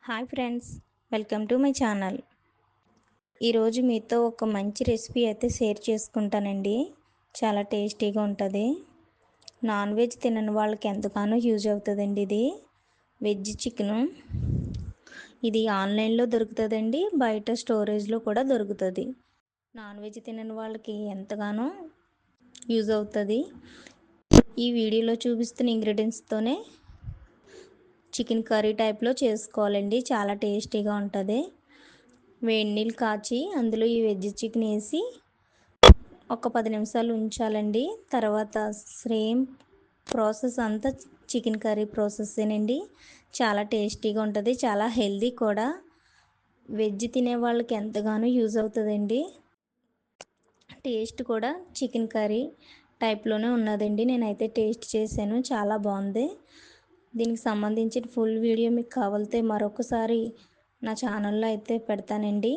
Hi friends, welcome to my channel. ఈరోజు మీతో ఒక మంచి రెసిపీ అయితే షేర్ చేసుకుంటానండి. చాలా టేస్టీగా ఉంటుంది. నాన్ వెజ్ తినని వాళ్ళకి ఎంతగానో యూజ్ అవుతుందండి. ఇది వెజ్ చికెను. ఇది ఆన్లైన్లో దొరుకుతుందండి, బయట స్టోరేజ్లో కూడా దొరుకుతుంది. నాన్ వెజ్ తినని వాళ్ళకి ఎంతగానో యూజ్ అవుతుంది. ఈ వీడియోలో చూపిస్తున్న ఇంగ్రీడియంట్స్తోనే చికెన్ కర్రీ టైప్లో చేసుకోవాలండి. చాలా టేస్టీగా ఉంటుంది. వేడి నీళ్ళు కాచి అందులో ఈ వెజ్ చికెన్ వేసి ఒక 10 నిమిషాలు ఉంచాలండి. తర్వాత సేమ్ ప్రాసెస్ అంతా చికెన్ కర్రీ ప్రాసెస్సేనండి. చాలా టేస్టీగా ఉంటుంది, చాలా హెల్దీ కూడా. వెజ్ తినే వాళ్ళకి ఎంతగానో యూజ్ అవుతుందండి. టేస్ట్ కూడా చికెన్ కర్రీ టైప్లోనే ఉన్నదండి. నేనైతే టేస్ట్ చేశాను, చాలా బాగుంది. దీనికి సంబంధించిన ఫుల్ వీడియో మీకు కావాలితే మరొకసారి నా ఛానల్లో అయితే పెడతానండి.